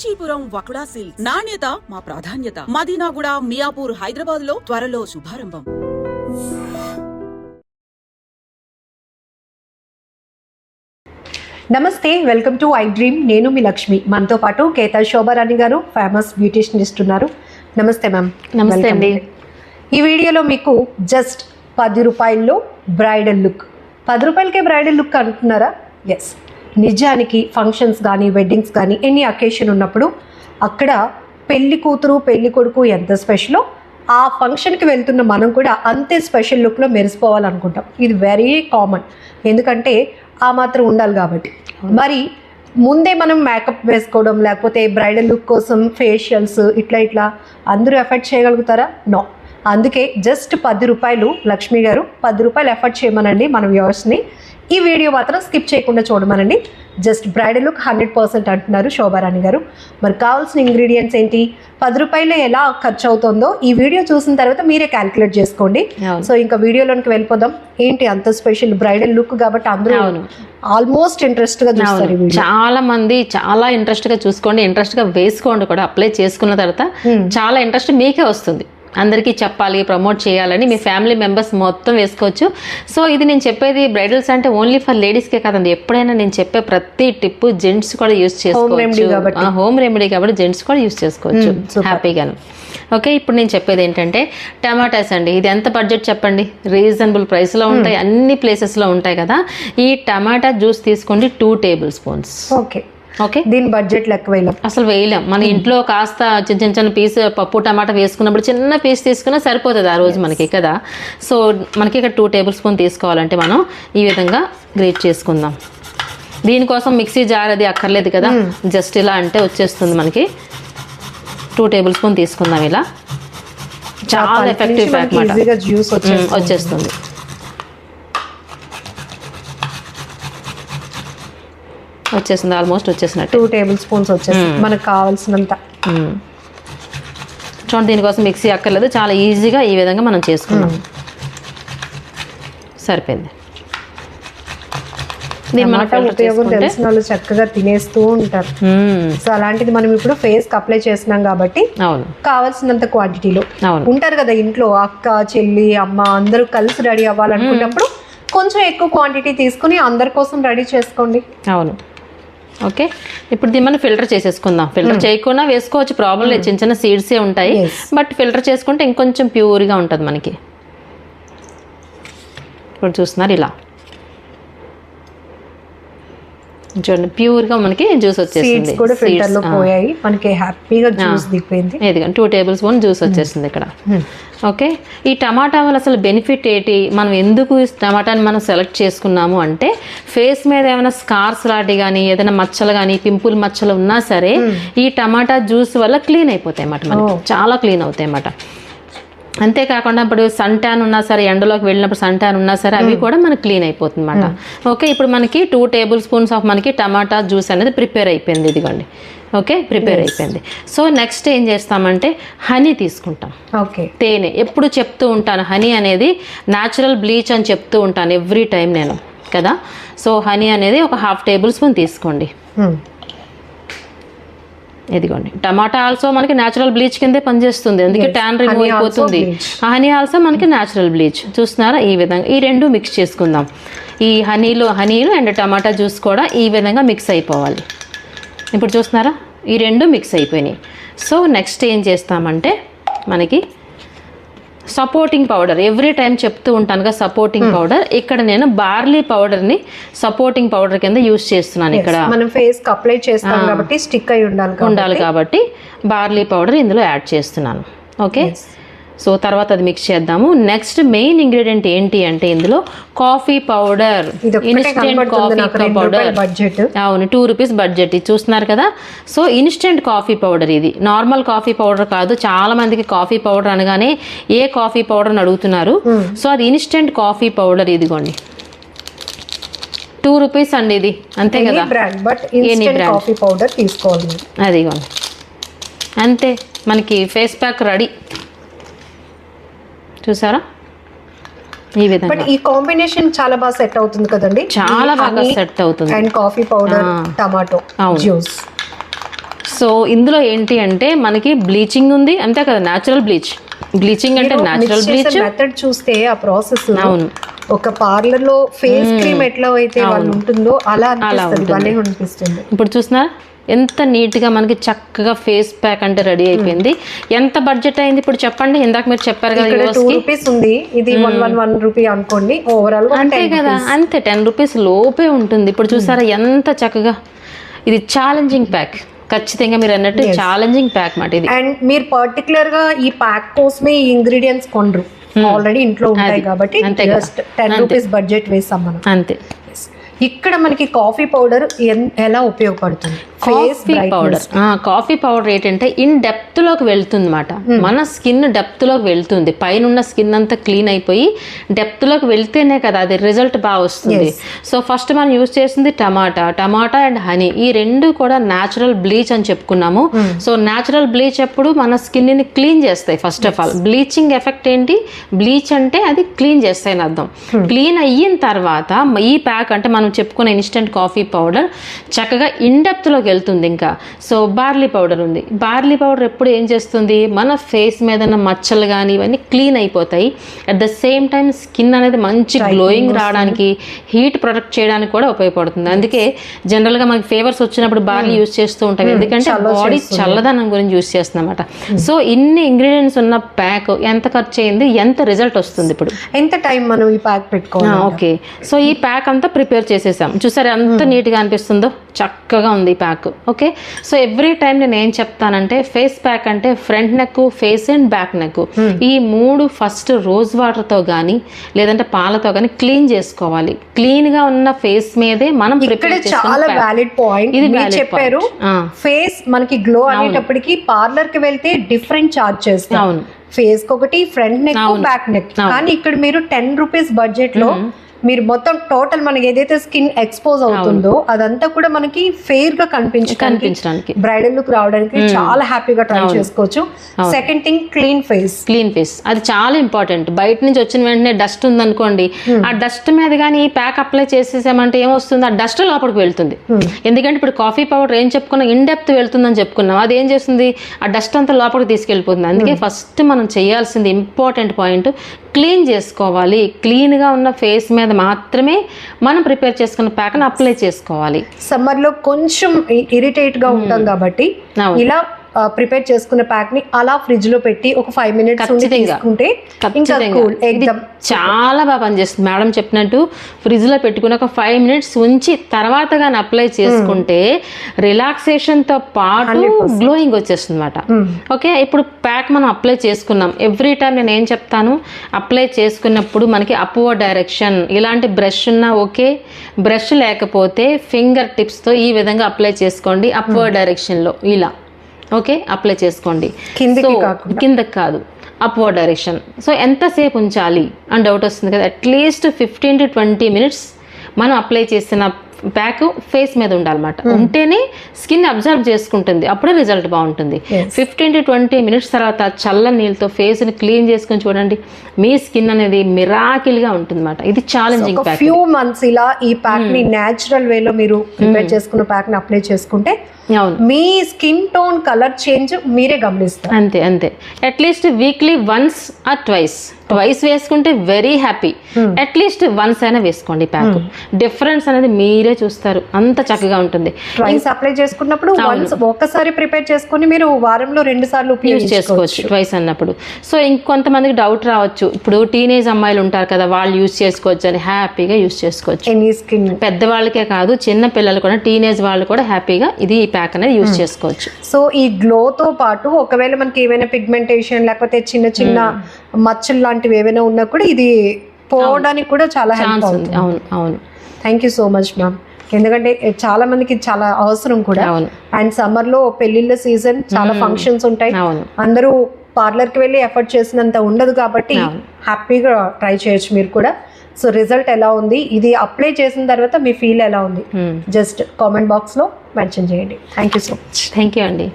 Kanchipuram వకుడా silks నాణ్యత మా ప్రాధాన్యత. మదీనాగూడ, మియాపూర్, హైదరాబాద్ లో త్వరలో శుభారంభం. నమస్తే, వెల్కమ్ టు ఐ డ్రీమ్. నేను మీ లక్ష్మి. మనతో పాటు కేతా శోభారాణి గారు, ఫేమస్ బ్యూటిషియనిస్ట్ ఉన్నారు. నమస్తే మ్యామ్. నమస్తే అండి. ఈ వీడియోలో మీకు జస్ట్ 10 రూపాయల్లో బ్రైడల్ లుక్. 10 రూపాయలకే బ్రైడల్ లుక్ అంటున్నారా? ఎస్, నిజానికి ఫంక్షన్స్ కానీ వెడ్డింగ్స్ కానీ ఎనీ అకేషన్ ఉన్నప్పుడు అక్కడ పెళ్లి కూతురు పెళ్లి కొడుకు ఎంత స్పెషలో ఆ ఫంక్షన్కి వెళ్తున్న మనం కూడా అంతే స్పెషల్ లుక్లో మెరిసిపోవాలనుకుంటాం. ఇది వెరీ కామన్, ఎందుకంటే ఆ మాత్రం ఉండాలి కాబట్టి. మరి ముందే మనం మేకప్ వేసుకోవడం లేకపోతే బ్రైడల్ లుక్ కోసం ఫేషియల్స్ ఇట్లా అందరూ ఎఫర్ట్ చేయగలుగుతారా? నో. అందుకే జస్ట్ 10 రూపాయలు, లక్ష్మి గారు 10 రూపాయలు ఎఫర్ట్ చేయమనండి మన వ్యూవర్స్ని. ఈ వీడియో మాత్రం స్కిప్ చేయకుండా చూడమనండి. జస్ట్ బ్రైడల్ లుక్ 100% అంటున్నారు శోభారాణి గారు. మరి కావాల్సిన ఇంగ్రీడియంట్స్ ఏంటి, 10 రూపాయలు ఎలా ఖర్చు అవుతుందో ఈ వీడియో చూసిన తర్వాత మీరే క్యాలిక్యులేట్ చేసుకోండి. సో ఇంకా వీడియోలోకి వెళ్ళిపోదాం. ఏంటి అంత స్పెషల్ బ్రైడల్ లుక్ కాబట్టి అందరూ ఆల్మోస్ట్ ఇంట్రెస్ట్ గా చూస్తారు. చాలా మంది చాలా ఇంట్రెస్ట్ గా చూసుకోండి, ఇంట్రెస్ట్ గా వేసుకోండి కూడా. అప్లై చేసుకున్న తర్వాత చాలా ఇంట్రెస్ట్ మీకే వస్తుంది. అందరికీ చెప్పాలి, ప్రమోట్ చేయాలని మీ ఫ్యామిలీ మెంబర్స్ మొత్తం వేసుకోవచ్చు. సో ఇది నేను చెప్పేది బ్రైడల్స్ అంటే ఓన్లీ ఫర్ లేడీస్కే కాదండి. ఎప్పుడైనా నేను చెప్పే ప్రతి టిప్ జెంట్స్ కూడా యూజ్ చేసుకోవచ్చు. హోమ్ రెమెడీ కాబట్టి జెంట్స్ కూడా యూజ్ చేసుకోవచ్చు హ్యాపీగాను. ఓకే, ఇప్పుడు నేను చెప్పేది ఏంటంటే టమాటాస్ అండి. ఇది ఎంత బడ్జెట్ చెప్పండి? రీజనబుల్ ప్రైస్లో ఉంటాయి, అన్ని ప్లేసెస్లో ఉంటాయి కదా. ఈ టమాటా జ్యూస్ తీసుకోండి 2 టేబుల్ స్పూన్స్. ఓకే ఓకే, దీని బడ్జెట్ లెక్క వేయలేం, అసలు వేయలేం. మన ఇంట్లో కాస్త చిన్న పీస్ పప్పు టమాటా వేసుకున్నప్పుడు చిన్న పీస్ తీసుకున్నా సరిపోతుంది ఆ రోజు మనకి కదా. సో మనకి ఇక్కడ 2 టేబుల్ స్పూన్ తీసుకోవాలంటే మనం ఈ విధంగా గ్రేట్ చేసుకుందాం. దీనికోసం మిక్సీ జార్ అది అక్కర్లేదు కదా, జస్ట్ ఇలా అంటే వచ్చేస్తుంది మనకి. 2 టేబుల్ స్పూన్ తీసుకుందాం. ఇలా చాలా ఎఫెక్టివ్ అన్నమాట, జ్యూస్ వచ్చేస్తుంది. వచ్చేసింది, ఆల్మోస్ట్ వచ్చేసినట్టు. 2 టేబుల్ స్పూన్స్ వచ్చేసింది మనకు కావాల్సినంత. చూడండి, దీనికోసం మిక్సీ అక్కర్లేదు, చాలా ఈజీగా ఈ విధంగా మనం చేసుకున్నాం. సరిపోయింది. ఉపయోగం తెలిసిన వాళ్ళు చక్కగా తినేస్తూ ఉంటారు. సో అలాంటిది మనం ఇప్పుడు ఫేస్ కి అప్లై చేస్తున్నాం కాబట్టి కావాల్సినంత క్వాంటిటీలో ఉంటారు కదా ఇంట్లో అక్క చెల్లి అమ్మ అందరూ కలిసి రెడీ అవ్వాలనుకున్నప్పుడు కొంచెం ఎక్కువ క్వాంటిటీ తీసుకుని అందరి కోసం రెడీ చేసుకోండి. అవును. ఓకే, ఇప్పుడు దీన్ని మనం ఫిల్టర్ చేసేసుకుందాం. ఫిల్టర్ చేయకుండా వేసుకోవచ్చు, ప్రాబ్లం లేదు. చిన్న సీడ్సే ఉంటాయి, బట్ ఫిల్టర్ చేసుకుంటే ఇంకొంచెం ప్యూర్గా ఉంటుంది మనకి. ఇప్పుడు చూస్తున్నారు ఇలా చూడండి, ప్యూర్గా మనకి జ్యూస్ వచ్చేసింది. ఇదిగా 2 టేబుల్ స్పూన్ జ్యూస్ వచ్చేసింది ఇక్కడ. ఓకే, ఈ టమాటా వల్ల అసలు బెనిఫిట్ ఏంటి, మనం ఎందుకు టమాటాని మనం సెలెక్ట్ చేసుకున్నాము అంటే ఫేస్ మీద ఏమైనా స్కార్స్ లాంటి కానీ ఏదైనా మచ్చలు కానీ పింపుల్ మచ్చలు ఉన్నా సరే ఈ టమాటా జ్యూస్ వల్ల క్లీన్ అయిపోతాయి అన్నమాట, మనకి చాలా క్లీన్ అవుతాయి అన్నమాట. అంతేకాకుండా ఇప్పుడు సన్ ట్యాన్ ఉన్నా సరే, ఎండలోకి వెళ్ళినప్పుడు సన్ ట్యాన్ ఉన్నా సరే అవి కూడా మనకి క్లీన్ అయిపోతుంది అన్నమాట. ఓకే, ఇప్పుడు మనకి 2 టేబుల్ స్పూన్స్ ఆఫ్ మనకి టమాటా జ్యూస్ అనేది ప్రిపేర్ అయిపోయింది. ఇదిగోండి, ఓకే, ప్రిపేర్ అయిపోయింది. సో నెక్స్ట్ ఏం చేస్తామంటే హనీ తీసుకుంటాం. ఓకే, తేనె ఎప్పుడు చెప్తూ ఉంటాను, హనీ అనేది న్యాచురల్ బ్లీచ్ అని చెప్తూ ఉంటాను ఎవ్రీ టైం నేను కదా. సో హనీ అనేది ఒక 1/2 టేబుల్ స్పూన్ తీసుకోండి. ఇదిగోండి, టమాటా ఆల్సో మనకి న్యాచురల్ బ్లీచ్ కిందే పనిచేస్తుంది, అందుకే ట్యాన్ రిమూవ్ అయిపోతుంది. హనీ ఆల్సో మనకి న్యాచురల్ బ్లీచ్. చూస్తున్నారా, ఈ విధంగా ఈ 2 మిక్స్ చేసుకుందాం. ఈ హనీలు అండ్ టమాటా జ్యూస్ కూడా ఈ విధంగా మిక్స్ అయిపోవాలి. ఇప్పుడు చూస్తున్నారా, ఈ 2 మిక్స్ అయిపోయినాయి. సో నెక్స్ట్ ఏం చేస్తామంటే మనకి సపోర్టింగ్ పౌడర్, ఎవ్రీ టైం చెప్తూ ఉంటాను కదా సపోర్టింగ్ పౌడర్. ఇక్కడ నేను బార్లీ పౌడర్ని సపోర్టింగ్ పౌడర్ కింద యూజ్ చేస్తున్నాను. ఇక్కడ మనం ఫేస్ కి అప్లై చేస్తాం కాబట్టి స్టిక్ అయి ఉండాలి కాబట్టి బార్లీ పౌడర్ ఇందులో యాడ్ చేస్తున్నాను. ఓకే, సో తర్వాత అది మిక్స్ చేద్దాము. నెక్స్ట్ మెయిన్ ఇంగ్రీడియంట్ ఏంటి అంటే ఇందులో coffee powder, instant coffee powder. అవును, 2 రూపీస్ బడ్జెట్. ఇది చూస్తున్నారు కదా. సో ఇన్స్టెంట్ కాఫీ పౌడర్, ఇది నార్మల్ కాఫీ పౌడర్ కాదు. చాలా మందికి కాఫీ పౌడర్ అనగానే ఏ కాఫీ పౌడర్ అని అడుగుతున్నారు. సో అది ఇన్స్టెంట్ కాఫీ పౌడర్. ఇదిగోండి 2 రూపీస్ అండి, ఇది అంతే కదా. కాఫీ పౌడర్ తీసుకోవాలి. అదిగోండి, అంతే మనకి ఫేస్ ప్యాక్ రెడీ. చూసారా, ఈ విధంగా. బట్ ఈ కాంబినేషన్ చాలా బాగా సెట్ అవుతుంది కదండి, చాలా బాగా సెట్ అవుతుంది. And coffee powder, tomato juice. So ఇందులో ఏంటి అంటే మనకి బ్లీచింగ్ ఉంది, అంతే కదా, న్యాచురల్ బ్లీచింగ్ అంటే న్యాచురల్ బ్లీచ్ మెథడ్ చూస్తే ఆ ప్రాసెస్ అవును ఒక పార్లర్ లో ఫేస్ క్రీమ్ ఎట్లా అయితే వాళ్ళు ఉంటుందో అలా అనిపిస్తుంది. ఇప్పుడు చూసినా ఎంత నీట్గా మనకి చక్కగా ఫేస్ ప్యాక్ అంటే రెడీ అయిపోయింది. ఎంత బడ్జెట్ అయింది ఇప్పుడు చెప్పండి? ఇందాక మీరు చెప్పారు కదా ₹2 ఉంది, ఇది 1 రూపీ అనుకోండి ఓవరాల్. అంతే కదా, అంతే ₹10 లోపే ఉంటుంది. ఇప్పుడు చూసారా ఎంత చక్కగా, ఇది ఛాలెంజింగ్ ప్యాక్, ఖచ్చితంగా మీరు అన్నట్టు ఛాలెంజింగ్ ప్యాక్ మాట ఇది. అండ్ మీరు పర్టికులర్ గా ఈ ప్యాక్ కోసమే ఈ ఇంగ్రీడియంట్స్ కొనరు, ఆల్రెడీ ఇంట్లో ఉంటాయి కాబట్టి జస్ట్ ₹10 బడ్జెట్ వేసాం మనం అంతే. ఇక్కడ మనకి కాఫీ పౌడర్ ఎలా ఉపయోగపడుతుంది? కాఫీ పౌడర్ ఏంటంటే ఇన్ డెప్త్ లోకి వెళ్తుంది అనమాట, మన స్కిన్ డెప్త్ లోకి వెళ్తుంది. పైన ఉన్న స్కిన్ అంతా క్లీన్ అయిపోయి డెప్త్ లోకి వెళ్తేనే కదా అది రిజల్ట్ బాగా వస్తుంది. సో ఫస్ట్ మనం యూజ్ చేసింది టమాటా అండ్ హనీ, ఈ రెండు కూడా న్యాచురల్ బ్లీచ్ అని చెప్పుకున్నాము. సో న్యాచురల్ బ్లీచ్ ఎప్పుడు మన స్కిన్ ని క్లీన్ చేస్తాయి. First of all bleaching effect ఏంటి? బ్లీచ్ అంటే అది క్లీన్ చేస్తాయి అని అర్థం. క్లీన్ అయిన తర్వాత ఈ ప్యాక్ అంటే మనం చెప్పుకున్న ఇన్స్టెంట్ కాఫీ పౌడర్ చక్కగా ఇన్ డెప్త్ లోకి వెళ్తుంది. ఇంకా సో బార్లీ పౌడర్ ఉంది. బార్లీ పౌడర్ ఎప్పుడు ఏం చేస్తుంది? మన ఫేస్ మీద ఉన్న మచ్చలు కానీ ఇవన్నీ క్లీన్ అయిపోతాయి. At the same time skin అనేది మంచి గ్లోయింగ్ రావడానికి, హీట్ ప్రొటెక్ట్ చేయడానికి కూడా ఉపయోగపడుతుంది. అందుకే జనరల్ గా మనకి ఫీవర్స్ వచ్చినప్పుడు బార్లీ యూజ్ చేస్తూ ఉంటాం, ఎందుకంటే బాడీ చల్లదనం గురించి యూజ్ చేస్తున్నమాట. సో ఇన్ని ఇంగ్రీడియంట్స్ ఉన్న ప్యాక్ ఎంత ఖర్చు అయింది, ఎంత రిజల్ట్ వస్తుంది? ఇప్పుడు ఎంత టైం మనం ఈ ప్యాక్ పెట్టుకోవాలి? ఓకే, సో ఈ ప్యాక్ అంతా ప్రిపేర్ చేసేసాం. చూసారు ఎంత నీట్గా అనిపిస్తుందో, చక్కగా ఉంది ఈ pack. Okay, so every time నేను ఏం చెప్తానంటే ఫేస్ ప్యాక్ అంటే front neck, face and back neck ఈ మూడు ఫస్ట్ రోజ్ వాటర్ తో గానీ లేదంటే పాలతో గానీ క్లీన్ చేసుకోవాలి. క్లీన్ గా ఉన్న ఫేస్ మీదే మనం ప్రిపేర్ చాలా వ్యాలిడ్ పాయింట్ ఇది చెప్పారు. ఫేస్ మనకి గ్లో అనేటప్పటికి పార్లర్ కి వెళ్తే డిఫరెంట్ చార్జ్ చేస్తాం. అవును, ఫేస్ కి ఒకటి, ఫ్రంట్ నెక్, బ్యాక్ నెక్. కానీ ఇక్కడ మీరు ₹10 బడ్జెట్ లో మీరు మొత్తం టోటల్ మనకి ఏదైతే స్కిన్ ఎక్స్పోజ్ అవుతుందో అదంతా కూడా మనకి ఫెయిర్ గా కనిపించడానికి, బ్రైడల్ లుక్ రావడానికి చాలా హ్యాపీగా ట్రై చేసుకోవచ్చు. సెకండ్ థింగ్ క్లీన్ ఫేస్, అది చాలా ఇంపార్టెంట్. బయట నుంచి వచ్చిన వెంటనే డస్ట్ ఉందనుకోండి, ఆ డస్ట్ మీద కానీ ఈ ప్యాక్ అప్లై చేసేసామంటే ఏమొస్తుంది? ఆ డస్ట్ లోపలికి వెళ్తుంది. ఎందుకంటే ఇప్పుడు కాఫీ పౌడర్ ఏం చెప్పుకున్నాం, ఇన్ డెప్త్ వెళ్తుందని చెప్పుకున్నాం, అది ఏం చేస్తుంది? ఆ డస్ట్ అంతా లోపలికి తీసుకెళ్ళిపోతుంది. అందుకే ఫస్ట్ మనం చేయాల్సింది ఇంపార్టెంట్ పాయింట్, క్లీన్ చేసుకోవాలి. క్లీన్ గా ఉన్న ఫేస్ మీద మాత్రమే మనం ప్రిపేర్ చేసుకున్న ప్యాక్ ని అప్లై చేసుకోవాలి. సమ్మర్ లో కొంచెం ఇరిటేట్ గా ఉంటాం కాబట్టి ఇలా ప్రిపేర్ చేసుకున్న ప్యాక్ ని అలా ఫ్రిడ్జ్ లో పెట్టి ఒక 5 minutes తీసుకుంటే చాలా బాగా పనిచేస్తుంది. మేడం చెప్పినట్టు ఫ్రిడ్జ్ లో పెట్టుకుని ఒక 5 minutes ఉంచి తర్వాత కానీ అప్లై చేసుకుంటే రిలాక్సేషన్ తో పాటు గ్లోయింగ్ వచ్చేస్తుంది అనమాట. ఓకే, ఇప్పుడు ప్యాక్ మనం అప్లై చేసుకున్నాం. ఎవ్రీ టైం నేను ఏం చెప్తాను, అప్లై చేసుకున్నప్పుడు మనకి అప్వర్డ్ డైరెక్షన్, ఇలాంటి బ్రష్ ఉన్నా ఓకే, బ్రష్ లేకపోతే ఫింగర్ టిప్స్ తో ఈ విధంగా అప్లై చేసుకోండి. అప్వర్డ్ డైరెక్షన్ లో ఇలా ఓకే అప్లై చేసుకోండి, కిందకి కాదు, అప్వర్డ్ డైరెక్షన్. సో ఎంతసేపు ఉంచాలి అని డౌట్ వస్తుంది కదా, అట్లీస్ట్ 15 to 20 minutes మనం అప్లై చేసిన ప్యాక్ ఫేస్ మీద ఉండాలన్నమాట. ఉంటేనే స్కిన్ అబ్జర్వ్ చేసుకుంటుంది, అప్పుడే రిజల్ట్ బాగుంటుంది. 15 to 20 minutes తర్వాత చల్ల నీళ్ళతో ఫేస్ ని క్లీన్ చేసుకుని చూడండి, మీ స్కిన్ అనేది మిరాకిల్ గా ఉంటుంది అన్నమాట. ఇది ఛాలెంజింగ్ ప్యాక్. ఫ్యూ మంత్స్ ఇలా ఈ ప్యాక్ ని నేచురల్ వేలో మీరు ప్రిపేర్ చేసుకున్న ప్యాక్ ని అప్లై చేసుకుంటే మీ స్కిన్ టోన్ కలర్ చేంజ్ మీరే గమనిస్తారు. అంతే అంతే. At least weekly once or twice వేసుకుంటే వెరీ హ్యాపీ. అట్లీస్ట్ వన్స్ అయినా వేసుకోండి ప్యాక్, డిఫరెన్స్ అనేది మీరే చూస్తారు, అంత చక్కగా ఉంటుంది. ట్వైస్ అప్లై చేసుకున్నప్పుడు ఒక్కసారి ప్రిపేర్ చేసుకుని మీరు వారంలో 2 సార్లు యూజ్ చేసుకోవచ్చు ట్వైస్ అన్నప్పుడు. సో ఇంకొంతమందికి డౌట్ రావచ్చు, ఇప్పుడు టీనేజ్ అమ్మాయిలు ఉంటారు కదా, వాళ్ళు యూజ్ చేసుకోవచ్చు అని. హ్యాపీగా యూజ్ చేసుకోవచ్చు, ఎనీ స్కిన్, పెద్దవాళ్ళకే కాదు చిన్న పిల్లలు కూడా, టీనేజ్ వాళ్ళు కూడా హ్యాపీగా ఇది ఈ ప్యాక్ అనేది యూజ్ చేసుకోవచ్చు. సో ఈ గ్లో తో పాటు ఒకవేళ మనకి ఏమైనా పిగ్మెంటేషన్ లేకపోతే చిన్న చిన్న మచ్చలు లాంటివి ఏమైనా ఉన్నా కూడా ఇది పోవడానికి కూడా చాలా హెల్ప్ అవుతుంది. అవును అవును. Thank you so much ma'am. ఎందుకంటే చాలా మందికి చాలా అవసరం కూడా. అండ్ సమ్మర్ లో పెళ్లిళ్ళ సీజన్, చాలా ఫంక్షన్స్ ఉంటాయి, అందరూ పార్లర్ కి వెళ్ళి ఎఫర్ట్ చేసినంత ఉండదు కాబట్టి హ్యాపీగా ట్రై చేయొచ్చు మీరు కూడా. సో రిజల్ట్ ఎలా ఉంది, ఇది అప్లై చేసిన తర్వాత మీ ఫీల్ ఎలా ఉంది, జస్ట్ కామెంట్ బాక్స్ లో మెన్షన్ చేయండి. Thank you so much. Thank you అండి.